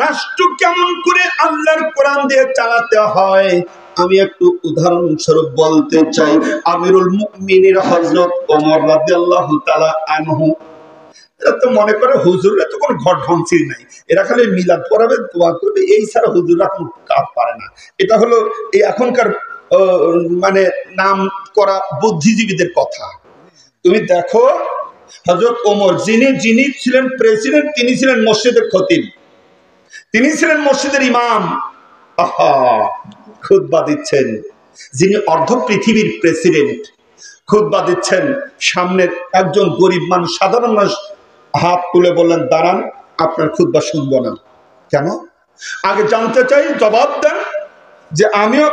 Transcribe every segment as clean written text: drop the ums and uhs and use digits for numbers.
রাষ্ট্র কেমন করে আল্লাহর কোরআন দিয়ে চালাতে হয় আমি একটু উদাহরণস্বরূপ বলতে চাই। আমিরুল মুমিনিন হযরত ওমর রাদিয়াল্লাহু তাআলা আনহু, এরা তো মনে করে হুজুররা তো কোনো ঘর ঢংসি নাই, এরা খালি মিলাদ পড়াবে, দোয়া করবে, এই ছাড়া হুজুররা কোনো কাজ পারে না। এটা হলো এই এখনকার মানে নাম করা বুদ্ধিজীবীদের কথা। তুমি দেখো হযরত ওমর যিনি ছিলেন প্রেসিডেন্ট, তিনি ছিলেন মসজিদের খতিব, তিনি ছিলেন মসজিদের ইমাম। আহা, খুতবা দিচ্ছেন যিনি অর্ধ পৃথিবীর প্রেসিডেন্ট, খুতবা দিচ্ছেন, সামনের একজন গরিব মানুষ, সাধারণ মানুষ হাত তুলে বললেন, দাঁড়ান, আপনার খুতবা শুনবো না। কেন? আগে জানতে চাই, জবাব দেন যে আমিও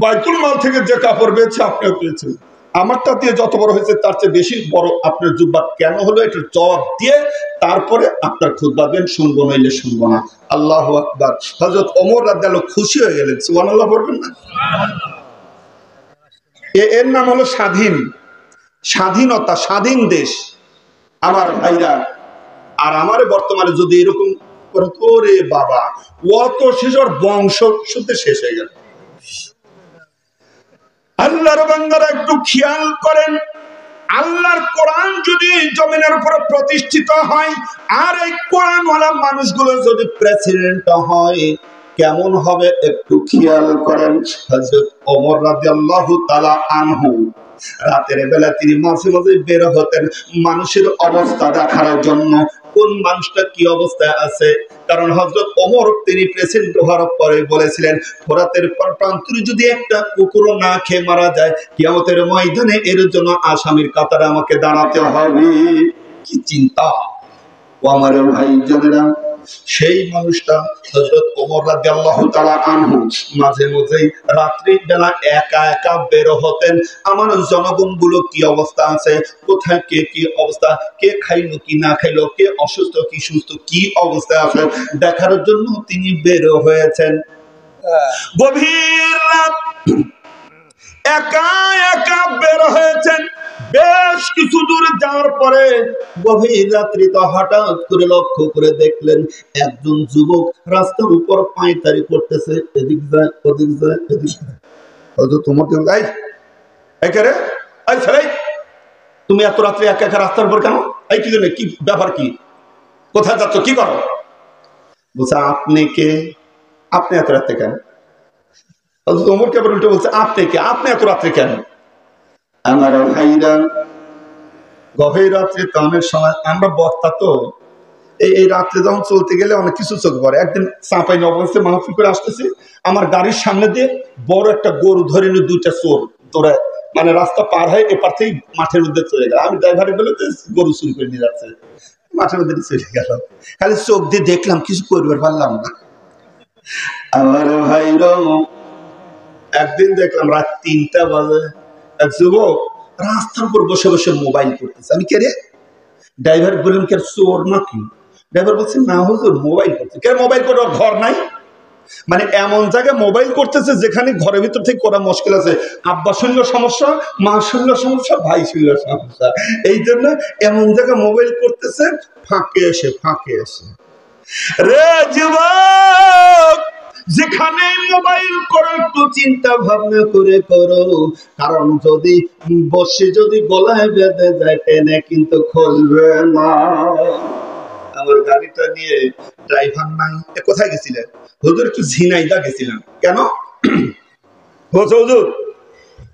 বাইতুল মাল থেকে যে কাপড় পেয়েছি আপনিও পেয়েছেন, আমারটা দিয়ে যত বড় হয়েছে তার চেয়ে বেশি বড় আপনার জুব্বা কেন হলো, এটার জবাব দিয়ে তারপরে আপনার খুতবা দেন, শুনবো নইলে শুনবো না। আল্লাহু আকবার। হযরত ওমর রাদিয়াল্লাহু খুশি হয়ে গেলেন। সুবহানাল্লাহ বলবেন না? এর নাম হলো স্বাধীনতা, স্বাধীন দেশ। আমার ভাইরা, আর আমারে বর্তমানে যদি এরকম করে, তোরে বাবা, অত শিশুর বংশ শুদ্ধ শেষ হয়ে গেল। আল্লাহর বান্দারা একটু খেয়াল করেন, আল্লাহর কোরআন যদি জমিনের উপরে প্রতিষ্ঠিত হয় আর এই কোরআনওয়ালা মানুষগুলো যদি প্রেসিডেন্ট হয় কেমন হবে একটু খেয়াল করেন। হযরত ওমর রাদিয়াল্লাহু তাআলা আনহু রাতের বেলা তিনি মাঝে মাঝে বের হতেন মানুষের অবস্থা দেখার জন্য, কোন মানুষটা কি অবস্থায় আছে। কারণ হযরত ওমর তিনি প্রেসিডেন্ট হওয়ার পরে বলেছিলেন, ফোরাতের প্রান্তরে যদি একটা কুকুর না খেয়ে মারা যায়, কিয়ামতের ময়দানে এর জন্য আসামির কাতারে আমাকে দাঁড়াতে হবে। কি চিন্তা! ও আমার ভাই জানেরা, সেই মানুষটা হযরত ওমর রাদিয়াল্লাহু তাআলা আনহু মাঝে মাঝে রাত্রি বেলা একা একা বের হতেন, আমার জনগণগুলো কি অবস্থা আছে, কোথায় কে কি অবস্থা, কে খাইলো কি না খাইলো, কে অসুস্থ কি সুস্থ, কি অবস্থায় আছে দেখার জন্য তিনি বের হয়েছেন। গভীর রাত একা একা বের হয়েছেন। বেশ কিছু দূর যাওয়ার পরে গভীর রাত্রিতে হঠাৎ করে লক্ষ্য করে দেখলেন একজন যুবক রাস্তার উপর পায়চারি করতেছে, এদিক যায় ওদিক যায় এদিক যায়। তুমি এত রাত্রে একা একা রাস্তার উপর কেন? এই কি জন্য, কি ব্যাপার, কি কোথায় যাচ্ছ, কি করো? বলছে, আপনি কে? আপনি এত রাত্রে কেন? ওমর কে উল্টে বলছে, আপনি কে? আপনি এত রাত্রে কেন? আমার ভাইরা, গভীর রাত্রে তো অনেক সময় আমরা বক্তা তো এই রাত্রে যখন চলতে গেলে অনেক কিছু চোখ পড়ে। একদিন চাঁপাই নবাবগঞ্জে মাহফিল করে আসতেছি, আমার গাড়ির সামনে দিয়ে বড় একটা গরু ধরে নিয়ে দুইটা চোর দৌড়ায়, মানে রাস্তা পার হয়ে এপার থেকে মাঠের মধ্যে চলে গেল। আমি ড্রাইভারে বলে গরু চুরি করে নিয়ে যাচ্ছে, মাঠের মধ্যে চলে গেল। খালি চোখ দিয়ে দেখলাম, কিছু করবার পারলাম না। আমার ভাইরা, একদিন দেখলাম রাত ৩টা বাজে এক যুবক রাস্তার উপর বসে বসে মোবাইল করতেছে। আমি কে রে? ড্রাইভার বললেন, কে চোর নাকি? ড্রাইভার বলছে, না হুজুর, মোবাইল করছে। কে মোবাইল করে? ওর ঘর নাই? মানে এমন জায়গায় মোবাইল করতেছে যেখানে ঘরের ভিতর থেকে করা মুশকিল আছে। আব্বা শুনলো সমস্যা, মা শুনলো সমস্যা, ভাই শুনলো সমস্যা, এই জন্য এমন জায়গায় মোবাইল করতেছে ফাঁকে এসে রে যুবক, যেখানে মোবাইল করো একটু চিন্তা ভাবনা করে করো, কারণ যদি বসে যদি গলায় বেঁধে যায় টেনে কিন্তু খুলবে না। আমার গাড়িটা নিয়ে ড্রাইভার নাই। কোথায় গেছিলেন? হুজুর, একটু ঝিনাইদা গেছিলাম। কেন? হুজুর,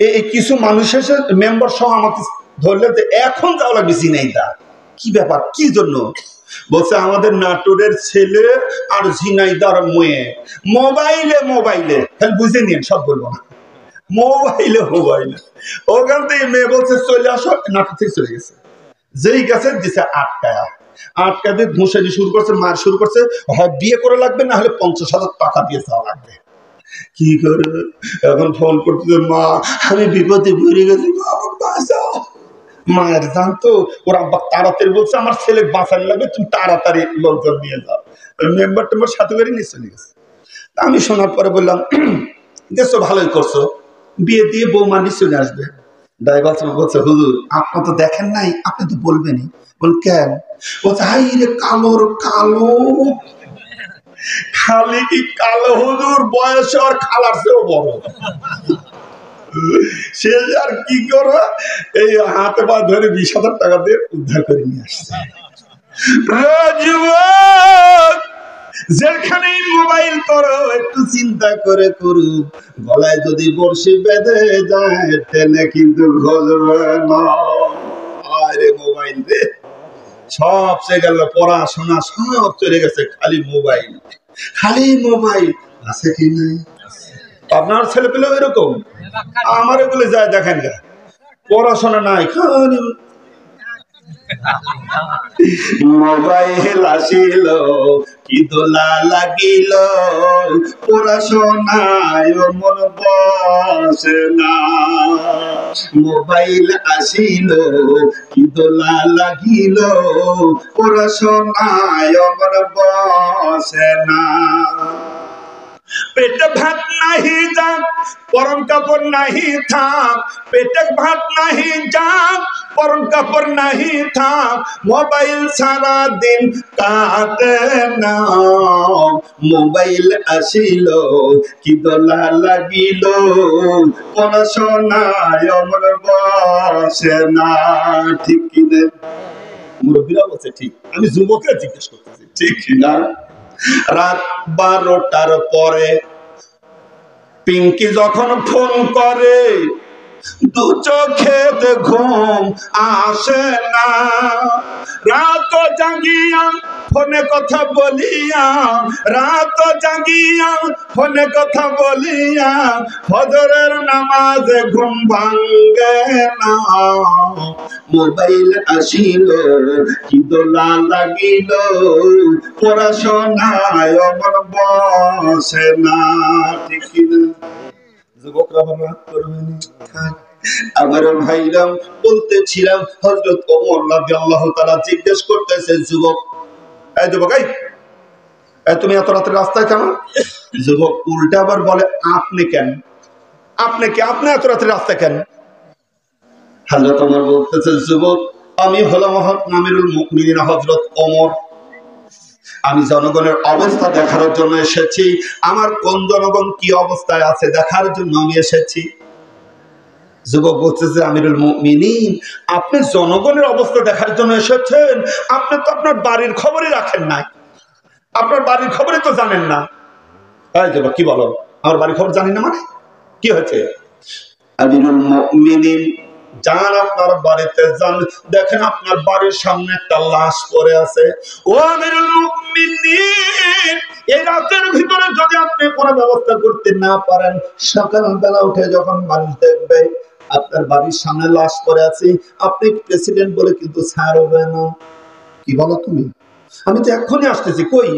এই কিছু মানুষ এসে মেম্বার সহ আমাকে ধরলে যে এখন যাওয়া লাগবে ঝিনাইদা। কি ব্যাপার, কি জন্য? বলছে, আমাদের নাটোরের ছেলে আর ঝিনাইদার মেয়ে মোবাইলে খালি বুঝে নিন, সব বলবো না, মোবাইলে ওখান থেকে মেয়ে বলছে চলে আসো, নাটোর থেকে চলে গেছে। যেই গেছে দিছে আটকা দিয়ে ঘুষানি শুরু করছে, মার শুরু করছে, হয় বিয়ে করে লাগবে, না হলে 50,000 টাকা দিয়ে যাওয়া লাগবে। কি করে এখন ফোন করতে, মা আমি বিপদে পড়ে গেছি, মায়ের জানতো ওরা তাড়াতাড়ি বলছে আমার ছেলে বাঁচানো লাগবে, তুমি তাড়াতাড়ি লোকজন নিয়ে যাও। মেম্বার টেম্বার সাথে করে নিয়ে চলে গেছে। আমি শোনার পরে বললাম, দেখছো ভালোই করছো, বিয়ে দিয়ে বৌমা নিয়ে চলে আসবে। ড্রাইভার বলছে, হুজুর আপনি তো দেখেন নাই, আপনি তো বলবেনই। বল কেন? বলছে, হাই রে কালোর কালো, খালি কি কালো হুজুর বয়স আর খালার চেয়েও বড়, সে আর কি করবে, এই হাতে পা ধরে 20,000 টাকা দিয়ে উদ্ধার করে নিয়ে আসছে। যেখানে মোবাইল করো একটু চিন্তা করে করুক, গলায় যদি বর্ষি বেঁধে যায় টেনে কিন্তু ঘষবে না। আরে মোবাইল রে, সব চলে গেল, পড়াশোনা সব চলে গেছে, খালি মোবাইল, খালি মোবাইল। আছে কি নাই? আপনার ছেলে পেলে এরকম? আমার এগুলো যায় দেখেন, পড়াশোনা নাই, খালি মোবাইল আসিল কি দোলা লাগিল, পড়াশোনায় মন বসে না। মোবাইল আসিল কি দোলা লাগিল, পড়াশোনায় মন বসে না। পেটে ভাত নাহি যাক, পরন কাপড় নাহি থাক, পেটে ভাত নাহি যাক, পরন কাপড় নাহি থাক, মোবাইল সারা দিন কাটে না। মোবাইল আসিল কি দোলা লাগিল, পড়াশোনায় মন বসে না। ঠিক কিনা? মুরব্বীরা বলছে ঠিক, আমি যুবকরা জিজ্ঞেস করতেছি ঠিক কিনা? রাত 12টার পরে পিঙ্কি যখন ফোন করে, দু চোখেতে ঘুম আসে না। রাত জাগিয়া ফোনে কথা বলিয়া, রাত জাগিয়া ফোনে কথা বলিয়া, ফজরের নামাজে ঘুম ভাঙ্গে না। মোবাইল আসিল কি দোলা লাগিল, পড়াশোনায় মন বসে না। ঠিক কিনা? যুবকরা রাত করবেন। আমার ভাইরাম বলতেছিলাম, হযরত ওমর রাদিয়াল্লাহু তাআলা জিজ্ঞেস করতেছে, যুবক, এই যুবক, এই তুমি এত রাতে রাস্তায় কেন? যুবক উল্টা আবার বলে, আপনি কেন? আপনি কি, আপনি এত রাতে রাস্তায় কেন? হযরত ওমর বলতেছে, যুবক, আমি হলাম আমিরুল মুমিনিন হযরত ওমর, আমি জনগণের অবস্থা দেখার জন্য এসেছি। আমার কোন জনগণ কি অবস্থায় আছে দেখার জন্য আমি এসেছি। যুবক বলতেছে, আমিরুল মুমিনিন, আপনি জনগণের অবস্থা দেখার জন্য এসেছেন, আপনি তো আপনার বাড়ির খবরই রাখেন নাই, আপনার বাড়ির খবরই তো জানেন না। এই যুবক কি বলো, আমার বাড়ির খবর জানি না মানে কি হয়েছে? আমিরুল মুমিনিন, যান আপনার বাড়িতে যান, দেখেন আপনার বাড়ির সামনে একটা লাশ পড়ে আছে। ও আমিরুল মুমিনিন, এই রাতের ভিতরে যদি আপনি কোনো ব্যবস্থা করতে না পারেন, সকালবেলা উঠে যখন মানুষ দেখবে আপনার বাড়ির সামনে লাশ পড়ে আছে, আপনি প্রেসিডেন্ট বলে কিন্তু ছাড়বে না। কি বলো তুমি? আমি তো এক্ষুনি আসতেছি। কই?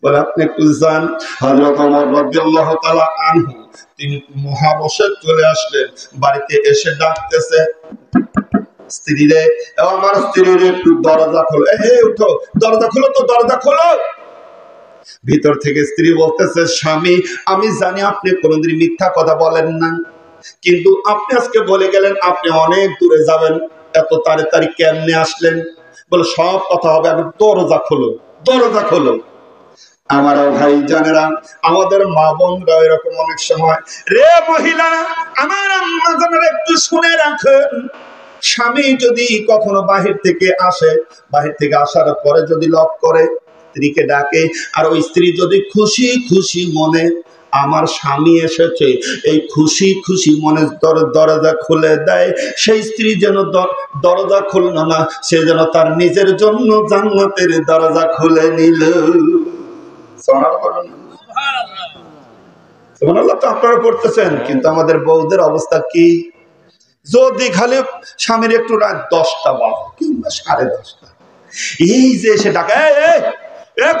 বলে আপনি একটু যান। হযরত ওমর রাদিয়াল্লাহু তাআলা আনহু তিনি মহাবশে চলে আসলেন, বাড়িতে এসে ডাকতেছে স্ত্রীরে, আমার স্ত্রীর একটু দরজা খোলো, উঠো, দরজা খোলো তো, দরজা খোলো। ভিতর থেকে স্ত্রী বলতেছে, স্বামী, আমি জানি আপনি কোনোদিন মিথ্যা কথা বলেন না, কিন্তু আপনি আজকে বলে গেলেন আপনি অনেক দূরে যাবেন, এত তাড়াতাড়ি কেমনে আসলেন? বলে সব কথা হবে, আমি দরজা খোলো, দরজা খোলো। আমার ভাই জানেরা, আমাদের মা বোনরা এরকম অনেক সময়, রে মহিলা, আমার আম্মা জানেরা একটু শুনে রাখেন, স্বামী যদি কখনো বাহির থেকে আসে, বাহির থেকে আসার পরে যদি লক করে, স্ত্রীকে ডাকে, আর ওই স্ত্রী যদি খুশি খুশি মনে আমার স্বামী এসেছে এই খুশি খুশি মনে দরজা খুলে দেয়, সেই স্ত্রী যেন দরজা খুলল না, সে যেন তার নিজের জন্য জান্নাতের দরজা খুলে নিল। সুবহানাল্লাহ। তো আপনারা করতেছেন, কিন্তু আমাদের বউদের অবস্থা কি? যদি খালি স্বামীর একটু রাত 10টা বাজে কিংবা 10:30, এই যে এসে ডাকে,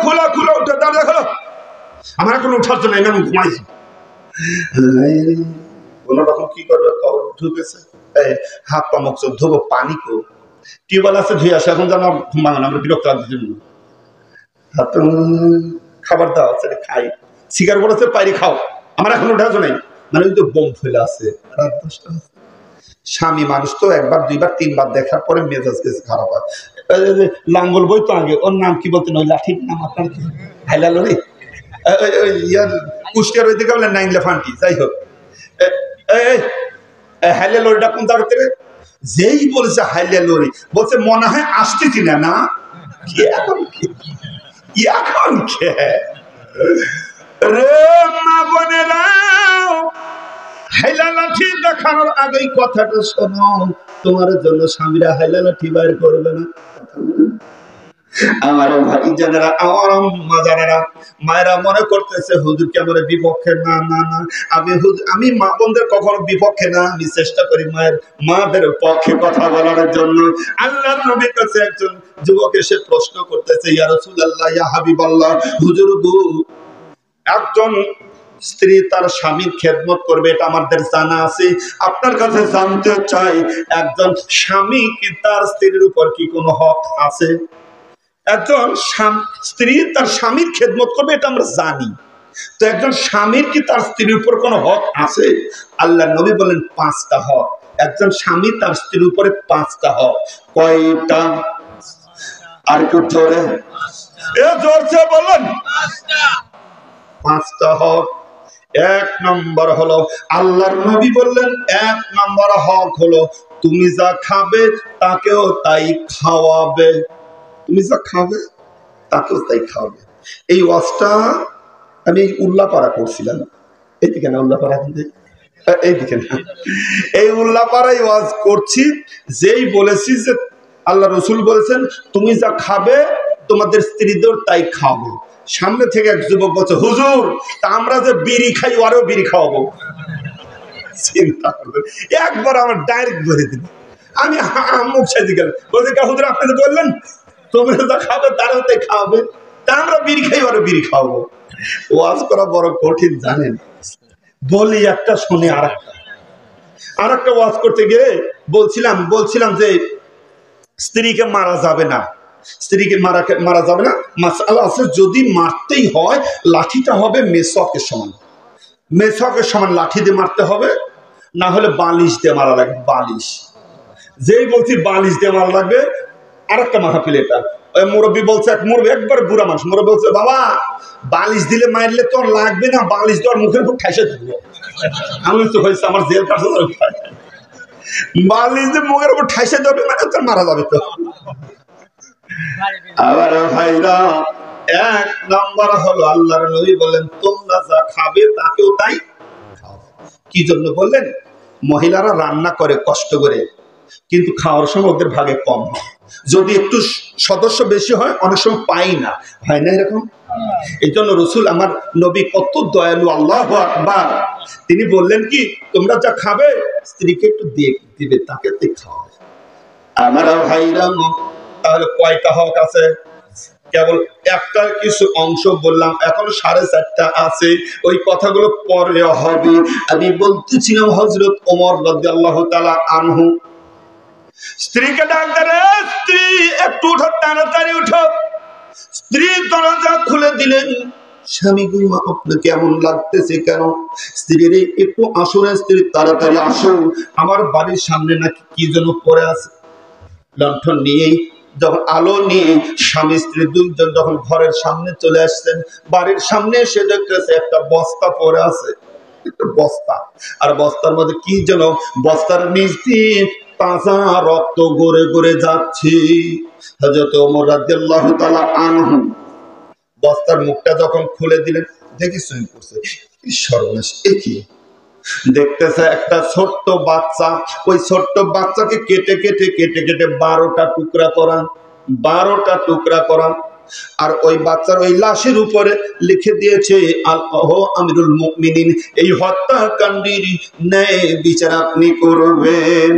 খোলা খোলা, উঠে দরজা খোলো, আমার এখন উঠার জন্য আমি ঘুমাইছি। কোন রকম কি করবে, ঢুকেছে, হাত পা মুখ চোখ ধোবো, পানি কো, টিউবওয়েল আছে ধুয়ে আসে, এখন যেন ঘুম ভাঙানো, আমরা বিরক্ত লাগছে। খাবার দেওয়া আছে, খাই, শিকার করেছে, পাইরি খাও, আমার এখন উঠার জন্য মানে ওই তো বোম ফেলে আছে, রাত 10টা। স্বামী মানুষ তো একবার দুইবার তিনবার দেখার পরে মেজাজ গেছে খারাপ হয়। লাঙ্গল বই তো আগে, ওর নাম কি বলতেন, ওই লাঠির নাম আপনার কি? হাইলাল রে, কুষ্টিয়ার ওইদিকে বলে নাইনলে ফান্টি, যাই হোক। হাইলে লরিটা কোন জায়গা থেকে, যেই বলেছে হাইলে লরি, বলছে মনে হয় আসতেছি না। না এখন কে রে মা বোনেরা, হাইলা লাঠি দেখানোর আগেই কথাটা শোনো, তোমার জন্য স্বামীরা হাইলা লাঠি বাইর করবে না। আমার ভাই জানেরা, আমার মা জানেরা, মায়েরা মনে করতেছে হুজুরকে আমার বিপক্ষে। না না না, আমি মা বোনদের কখনো বিপক্ষে না, আমি চেষ্টা করি মাদের পক্ষে কথা বলার জন্য। আল্লাহর নবীর কাছে একজন যুবক এসে প্রশ্ন করতেছে, ইয়া রাসূলুল্লাহ, ইয়া হাবিবাল্লাহ, হুজুর গো, একজন স্ত্রী তার স্বামীর খেদমত করবে, এটা আমাদের জানা আছে, আপনার কাছে জানতে চাই, একজন স্বামী কি তার স্ত্রীর উপর কি কোনো হক আছে? একজন স্ত্রী তার স্বামীর খেদমত করবে, এটা আমরা জানি, তো একজন স্বামীর কি তার স্ত্রীর উপর কোনো হক আছে? আল্লাহ নবী বলেন 5টা হক। একজন স্বামী তার স্ত্রীর উপরে 5টা হক। কয়টা? আর একটু জোরে, জোরছে বলেন। 5টা হক। 1 নম্বর হলো, আল্লাহর নবী বললেন 1 নম্বর হক হলো, তুমি যা খাবে তাকেও তাই খাওয়াবে। তুমি যা খাবে তাকেও তাই খাওয়াবে। এই ওয়াজটা আমি উল্লাপাড়া করছিলাম, এইদিকে না, উল্লাপাড়া এইদিকে না, এই উল্লাপাড়ায় ওয়াজ করছি, যেই বলেছি যে আল্লাহ রসুল বলেছেন তুমি যা খাবে তোমাদের স্ত্রীদের তাই খাওয়াবে। সামনে থেকে এক যুবক বলছে, হুজুর তা আমরা যে বিড়ি খাই আরও বিড়ি খাওয়াবো। চিন্তা করবেন, একবার আমার ডাইরেক্ট ধরে দিল, আমি মুখ সাজি গেল, বলছে হুজুর আপনি যে বললেন তোমরা যা খাবে তারাও তাই খাওয়াবে, তা আমরা বিড়ি খাই আরো বিড়ি খাওয়াবো। ওয়াজ করা বড় কঠিন জানেন, বলি একটা শুনে আর একটা ওয়াজ করতে গিয়ে বলছিলাম যে স্ত্রীকে মারা যাবে না, স্ত্রীকে মারা যাবে না, মাসআলা আছে, যদি মারতেই হয় লাঠিটা হবে মেসওয়াকের সমান, মেসওয়াকের সমান লাঠি দিয়ে মারতে হবে, না হলে বালিশ দিয়ে মারা লাগবে। বালিশ, যেই বলছি বালিশ দিয়ে মারা লাগবে। আরেকটা মাহফিল, এটা ওই মুরব্বী বলছে, এক মুরব্বী একবার বুড়া মানুষ, মুরব্বী বলছে, বাবা বালিশ দিলে মারলে তো লাগবে না, বালিশ দেওয়ার মুখের উপর ঠাইসে থাকবো। আমি তো হয়েছে আমার জেল কাটে, বালিশ দিয়ে মুখের উপর ঠাইসে দেবে মানে তো মারা যাবে। তো আবার ভাইরা, 1 নম্বর হলো আল্লাহর নবী বলেন তোমরা যা খাবে তাকেও তাই খাও। কি জন্য বললেন? মহিলারা রান্না করে কষ্ট করে, কিন্তু খাওয়ার সময় ওদের ভাগে কম হয়, যদি একটু সদস্য বেশি হয় অনেক সময় পাই না, হয় না এরকম? এই জন্য রসুল আমার নবী কত দয়ালু, আল্লাহু আকবার, তিনি বললেন কি তোমরা যা খাবে স্ত্রীকে একটু দিবে, তাকে খাওয়াবে। আমার ভাইরা, তাহলে কয়টা হক আছে? কেবল একটা কিছু অংশ বললাম, এখন 4.5টা আছে, ওই কথাগুলো পরে হবে। আমি বলতেছিলাম হযরত ওমর রাদিয়াল্লাহু তাআলা আনহু স্ত্রীকে ডাক দেন, স্ত্রী একটু উঠো, তাড়াতাড়ি উঠো। স্ত্রী দরজা খুলে দিলেন, স্বামী গো আপনাকে কেমন লাগতেছে কেন? স্ত্রীর একটু আসো না, স্ত্রী তাড়াতাড়ি আসো, আমার বাড়ির সামনে নাকি কি যেন পড়ে আছে। লণ্ঠন নিয়েই যখন আলো নিয়ে স্বামী স্ত্রী দুইজন যখন ঘরের সামনে চলে আসছেন, বাড়ির সামনে এসে দেখতেছে একটা বস্তা পড়ে আছে, একটা বস্তা, আর বস্তার মধ্যে কি যেন, বস্তার নিচ দিয়ে তাজা রক্ত গড়ে গড়ে যাচ্ছে। হযরত ওমর রাদিয়াল্লাহু তাআলা আনহু বস্তার মুখটা যখন খুলে দিলেন, দেখি সই করছে, সর্বনাশ, কি দেখতেছে একটা ছোট্ট বাচ্চা, ওই ছোট্ট বাচ্চাকে কেটে কেটে কেটে কেটে 12টা টুকরা করা, 12টা টুকরা করা, আর ওই বাচ্চার ওই লাশের উপরে লিখে দিয়েছে আল্লাহ আমিরুল মুমিনিন, এই হত্যাকাণ্ডের ন্যায় বিচার আপনি করবেন।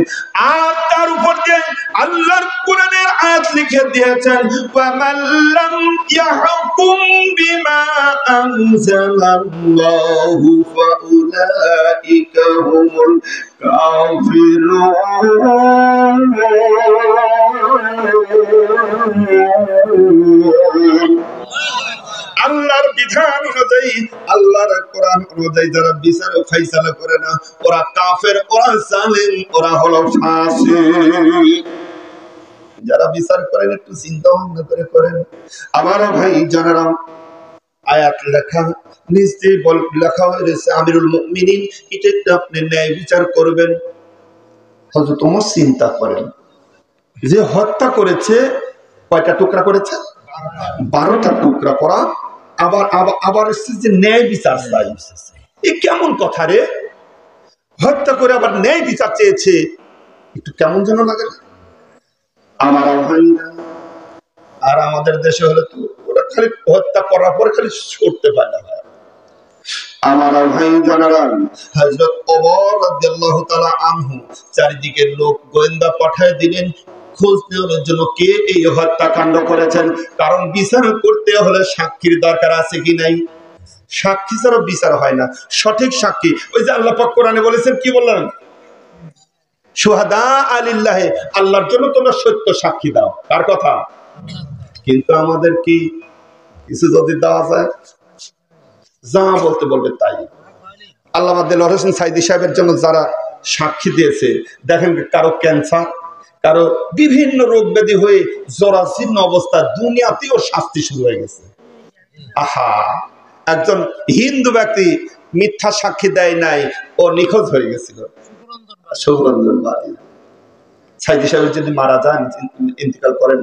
আর তার উপর যে আল্লাহর কোরআনের আয়াত লিখে দিয়েছেন, ওয়ামান লাম ইয়াহকুম বিমা আনজালাল্লাহু ফাউলাইকা হুমুল কাফিরুন। আল্লাহর বিধান অনুযায়ী, আল্লাহর কোরআন অনুযায়ী যারা বিচার ও ফায়সালা করে না, ওরা কাফের, ওরা জালিম, ওরা হলো ফাসিক। যারা বিচার করেন একটু চিন্তা ভাবনা করে করেন। আমার ভাই জানেরা, আয়াত লেখা নিচে লেখা হয়েছে আমিরুল মুমিনিন, এটা আপনি ন্যায় বিচার করবেন। হযরত ওমর চিন্তা করেন, যে হত্যা করেছে কয়টা টুকরা করেছে? 12টা টুকরা করা। আবার আবার আবার যে ন্যায় বিচার চাই, এ কেমন কথা রে? হত্যা করে আবার ন্যায় বিচার চেয়েছে, একটু কেমন যেন লাগে না? আমার ভাইরা, আর আমাদের দেশে হলে তো ওরা খালি হত্যা করার পরে খালি ছুটতে পারে না। আমার ভাই জানারা, হযরত ওমর রাদিয়াল্লাহু তাআলা আনহু চারিদিকে লোক গোয়েন্দা পাঠিয়ে দিলেন খোঁজ নেওয়ার জন্য কে এই হত্যাকাণ্ড করেছেন। কারণ বিচার করতে হলে সাক্ষীর দরকার আছে কি নাই? সাক্ষী ছাড়া বিচার হয় না। সঠিক সাক্ষী, ওই যে আল্লাহ পাক কোরআনে বলেছেন, কি বললেন? শুহাদা আলিল্লাহে, আল্লাহর জন্য তোমরা সত্য সাক্ষী দাও। কার কথা? কিন্তু আমাদের কি কিছু যদি দেওয়া যায়, যা বলতে বলবে তাই। আল্লামা দেলোয়ার হোসেন সাইদি সাহেবের জন্য যারা সাক্ষী দিয়েছে, দেখেন কারো ক্যান্সার, কারো বিভিন্ন রোগ ব্যাধি হয়ে জরাজীর্ণ অবস্থা, দুনিয়াতেও শাস্তি শুরু হয়ে গেছে। আহা, একজন হিন্দু ব্যক্তি মিথ্যা সাক্ষী দেয় নাই, ও নিখোঁজ হয়ে গেছিল। সুরঞ্জন বাড়ি সাইদি সাহেব যদি মারা যান, ইন্তেকাল করেন,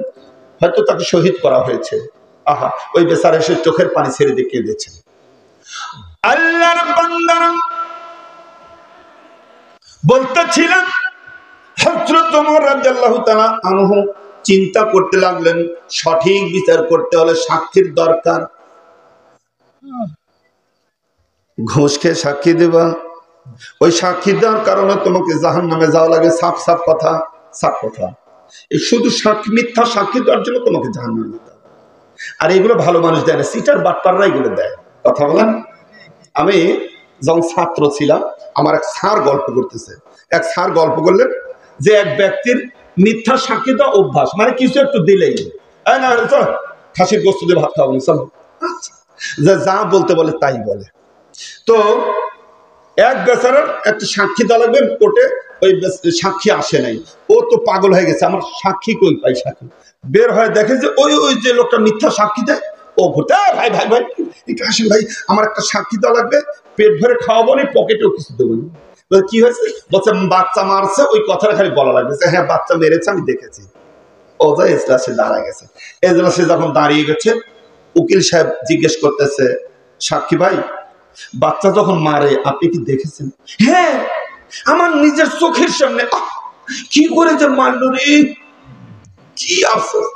হয়তো তাকে শহীদ করা হয়েছে। আহা, ওই বেচারা এসে চোখের পানি ছেড়ে দিয়ে কেঁদেছে। আল্লাহর বান্দারা, বলতেছিলাম হযরত ওমর রাদিয়াল্লাহু তাআলা আনহু চিন্তা করতে লাগলেন, সঠিক বিচার করতে হলে সাক্ষীর দরকার। ঘুষ খেয়ে সাক্ষী দেবা, ওই সাক্ষী দেওয়ার কারণে তোমাকে জাহান্নামে যাওয়া লাগে। সাফ সাফ কথা, সাফ কথা। এই শুধু সাক্ষী, মিথ্যা সাক্ষী দেওয়ার জন্য তোমাকে জাহান্নামে যেতে হবে। আর এগুলো ভালো মানুষ দেয় না, সিটার বাটপাররা এগুলো দেয়। কথা বলেন। আমি যখন ছাত্র ছিলাম, আমার এক স্যার গল্প করতেছে। এক স্যার গল্প করলেন যে এক ব্যক্তির মিথ্যা সাক্ষী দেওয়া অভ্যাস, মানে কিছু একটু দিলেই না খাসির গোস্ত দিয়ে ভাত খাওয়াবো, চলো, যা বলতে বলে তাই বলে। তো এক বেচারার একটা সাক্ষী দেওয়া লাগবে কোর্টে, ওই সাক্ষী আসে নাই। ও তো পাগল হয়ে গেছে, আমার সাক্ষী কই পাই? সাক্ষী বের হয়ে দেখে যে ওই ওই যে লোকটা মিথ্যা সাক্ষী দেয়, ও ভোটে ভাই ভাই ভাই একটু আসেন ভাই, আমার একটা সাক্ষী দেওয়া লাগবে, পেট ভরে খাওয়াবো না, পকেটেও কিছু দেবো না। কি হয়েছে? বলছে বাচ্চা মারছে, ওই কথাটা খালি বলা লাগবে যে হ্যাঁ বাচ্চা মেরেছে, আমি দেখেছি। ও যা এজলাসে দাঁড়ায় গেছে। এজলাসে যখন দাঁড়িয়ে গেছে, উকিল সাহেব জিজ্ঞেস করতেছে, সাক্ষী ভাই, বাচ্চা যখন মারে আপনি কি দেখেছেন? হ্যাঁ, আমার নিজের চোখের সামনে। কি করে যে মারল রে, কি আফসোস।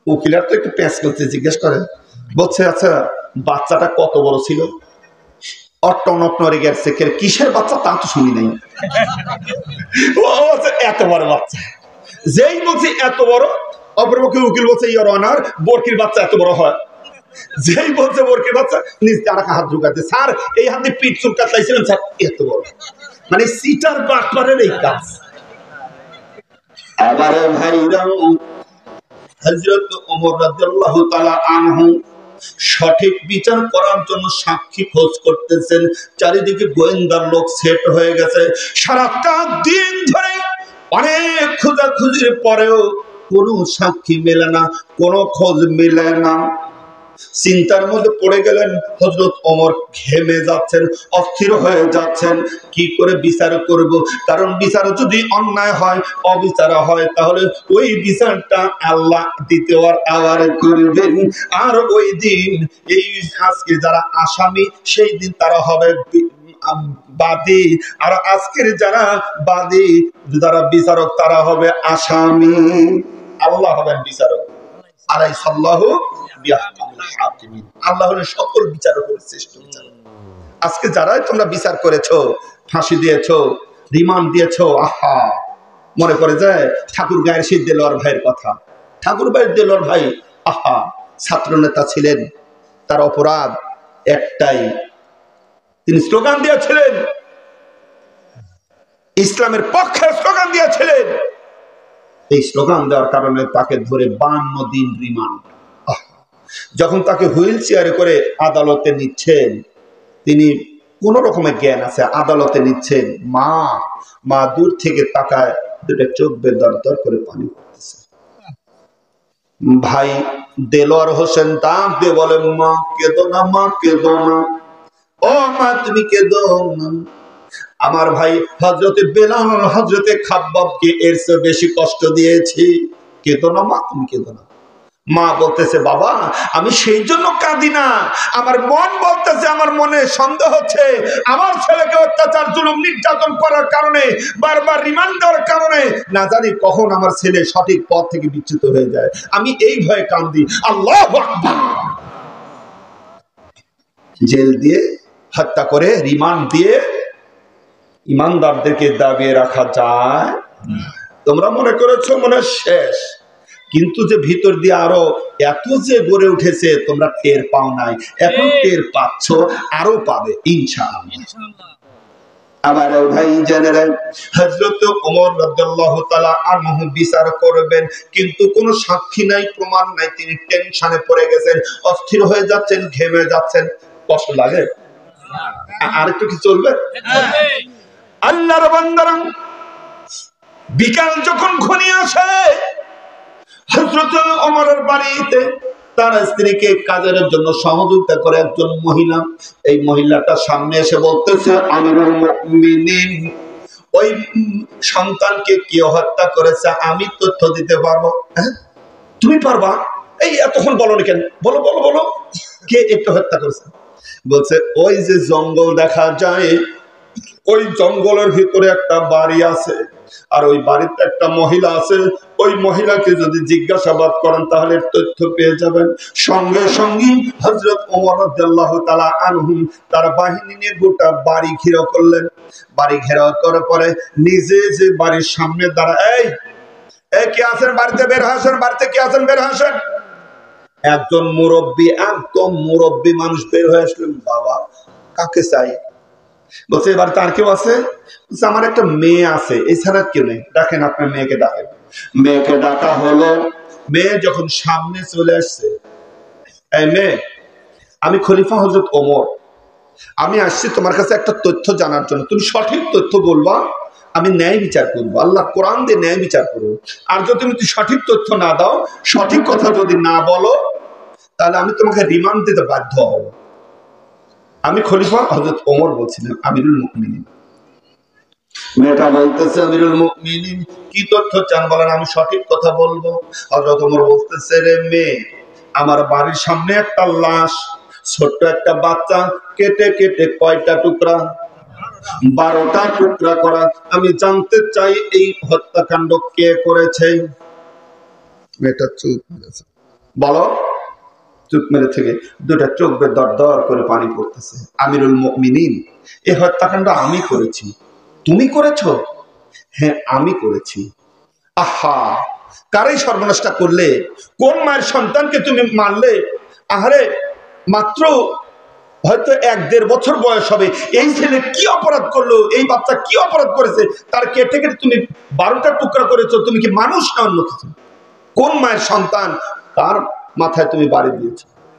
উকিলার তো একটু প্যাঁচ করতে জিজ্ঞেস করে, বলছে আচ্ছা বাচ্চাটা কত বড় ছিল? কিসের বাচ্চা তা তো শুনি নাই। এত বড় বাচ্চা। যেই বলছে এত বড়, অপরপক্ষে উকিল বলছে ইওর অনার, বরকির বাচ্চা এত বড় হয়। যেই বলছে বরকির বাচ্চা, নিজ আর হাত ঢুকাতে, স্যার এই হাতে পিঠ চুলকাচ্ছিলেন স্যার, এত বড়। মানে সিটার বাটপারের এই কাজ। আবারে ভাইরা, হযরত ওমর রাদিয়াল্লাহু তাআলা আনহু সঠিক বিচার করার জন্য সাক্ষী খোঁজ করতেছেন। চারিদিকে গোয়েন্দার লোক সেট হয়ে গেছে। সারাটা দিন ধরে অনেক খোঁজাখুঁজির পরেও কোনো সাক্ষী মেলে না, কোনো খোঁজ মেলে না। চিন্তার মধ্যে পড়ে গেলেন হযরত ওমর, ঘেমে যাচ্ছেন, অস্থির হয়ে যাচ্ছেন। কি করে বিচার করব? কারণ বিচার যদি অন্যায় হয়, অবিচার হয়, তাহলে ওই বিচারটা আল্লাহ দ্বিতীয়বার আবার করবেন। আর ওই দিন এই আজকে যারা আসামি, সেই দিন তারা হবে বাদী, আর আজকের যারা বাদী, যারা বিচারক, তারা হবে আসামি। আল্লাহ হবেন বিচারক। আলাইসাল্লাহু আল্লাহ হলেন সকল বিচারকের শ্রেষ্ঠ বিচারক। আজকে যারাই তোমরা বিচার করেছো, ফাঁসি দিয়েছো, রিমান্ড দিয়েছো, আহা, মনে করে যায় ঠাকুর গায়ের সেই দেলোয়ার ভাইয়ের কথা। ঠাকুর ভাইয়ের দেলোয়ার ভাই, আহা, ছাত্র নেতা ছিলেন। তার অপরাধ একটাই, তিনি স্লোগান দিয়েছিলেন, ইসলামের পক্ষে স্লোগান দিয়েছিলেন। এই স্লোগান দেওয়ার কারণে তাকে ধরে 52 দিন রিমান্ড। যখন তাকে হুইল চেয়ারে করে আদালতে নিচ্ছেন, তিনি কোন রকমের জ্ঞান আছে, আদালতে নিচ্ছেন, মা দূর থেকে তাকায়, দুটো চোখ বেয়ে দর দর করে পানি পড়তেছে। ভাই দেলোয়ার হোসেন ডাক দিয়ে বলে, মা কেঁদো না, মা কেঁদো না, ও মা তুমি কেঁদো না। আমার ভাই হযরতে বেলাল হযরতে খাব্বাবকে এর চেয়ে বেশি কষ্ট দিয়েছি, কেঁদো না মা, তুমি কেঁদো না। মা বলতেছে, বাবা আমি সেই জন্য কাঁদি না, আমার মন বলতেছে, আমার মনে সন্দেহ হচ্ছে আমার ছেলেকে অত্যাচার জুলুম নির্যাতন করার কারণে, বারবার রিমান্ড দেওয়ার কারণে না জানি কখন আমার ছেলে সঠিক পথ থেকে বিচ্যুত হয়ে যায়, আমি এই ভয়ে কাঁদি। আল্লাহু আকবার। জেল দিয়ে হত্যা করে রিমান্ড দিয়ে ইমানদারদেরকে দাবিয়ে রাখা যায়। তোমরা মনে করেছো মনে শেষ, কিন্তু যে ভিতর দিয়ে আরো এত যে গড়ে উঠেছে তোমরা টের পাও নাই, এখন টের পাচ্ছ, আরো পাবে ইনশাআল্লাহ। আমার ভাই জেনারা, হযরত ওমর রাদিয়াল্লাহু তাআলা আনহু বিচার করবেন, কিন্তু কোনো সাক্ষী নাই, প্রমাণ নাই, তিনি টেনশনে পড়ে গেছেন, অস্থির হয়ে যাচ্ছেন, ঘেমে যাচ্ছেন। কষ্ট লাগে? আর একটু কি চলবে? আল্লাহর বান্দারা, বিকাল যখন ঘনিয়ে আসে, হযরত ওমরের বাড়িতে তার স্ত্রীকে কাজের জন্য সহযোগিতা করে একজন মহিলা। এই মহিলাটা সামনে এসে বলতেছে, আমিরুল মুমিনিন, ওই সন্তানকে কে হত্যা করেছে আমি তথ্য দিতে পারবো। হ্যাঁ তুমি পারবা? এই এতক্ষণ বলো না কেন, বলো বলো বলো, কে একটু হত্যা করেছে? বলছে, ওই যে জঙ্গল দেখা যায়, ওই জঙ্গলের ভিতরে একটা বাড়ি আছে, আর ওই বাড়িতে একটা মহিলা আছে, ওই মহিলাকে যদি জিজ্ঞাসাবাদ করেন তাহলে তথ্য পেয়ে যাবেন। সঙ্গে সঙ্গে হযরত ওমর রাদিয়াল্লাহু তাআলা আনহু তার বাহিনী নিয়ে গোটা বাড়ি ঘেরাও করলেন। বাড়ি ঘেরাও করার পরে নিজে যে বাড়ির সামনে দাঁড়ায়, এই কে আছেন বাড়িতে, বের হাসেন, বাড়িতে কে আছেন বের হাসেন। একজন মুরব্বী, একদম মুরব্বী মানুষ বের হয়ে আসলেন। বাবা কাকে চাই? বলছে, এবার তার কেউ আছে? আমার একটা মেয়ে আছে, এছাড়া কেউ নেই, ডাকেন আপনার মেয়েকে ডাকেন। মেয়েকে ডাকা হলো। মেয়ে যখন সামনে চলে আসছে, এই মেয়ে, আমি খলিফা হযরত ওমর, আমি আসছি তোমার কাছে একটা তথ্য জানার জন্য, তুমি সঠিক তথ্য বলবা, আমি ন্যায় বিচার করবো, আল্লাহ কোরআন দিয়ে ন্যায় বিচার করবো। আর যদি তুমি সঠিক তথ্য না দাও, সঠিক কথা যদি না বলো, তাহলে আমি তোমাকে রিমান্ড দিতে বাধ্য হব। আমি খলিফা হযরত ওমর বলছিলাম, আমিরুল মুমিনিন। মেয়েটা বলতেছে, আমিরুল মুমিনিন কি তথ্য চান বলেন, আমি সঠিক কথা বলবো। হযরত ওমর বলতেছে, রে মেয়ে, আমার বাড়ির সামনে একটা লাশ, ছোট্ট একটা বাচ্চা, কেটে কেটে কয়টা টুকরা? 12টা টুকরা করা। আমি জানতে চাই এই হত্যাকাণ্ড কে করেছে? মেয়েটা চুপ মেরেছে। বলো। চুপ মেরে থেকে দুটা চোখ বেয়ে দর দর করে পানি পড়তেছে। আমিরুল মুমিনিন, এই হত্যাকাণ্ড আমি করেছি। তুমি করেছো? হ্যাঁ আমি করেছি। আহা, কারই সর্বনাশটা করলে? কোন মায়ের সন্তানকে তুমি মারলে? আহারে, মাত্র হয়তো 1-1.5 বছর বয়স হবে, এই ছেলে কি অপরাধ করলো, এই বাচ্চা কি অপরাধ করেছে, তার কেটে কেটে তুমি 12টা টুকরা করেছো। তুমি কি মানুষ না অন্য কিছু? কোন মায়ের সন্তান, কার মাথায় তুমি বাড়ি দিয়েছো?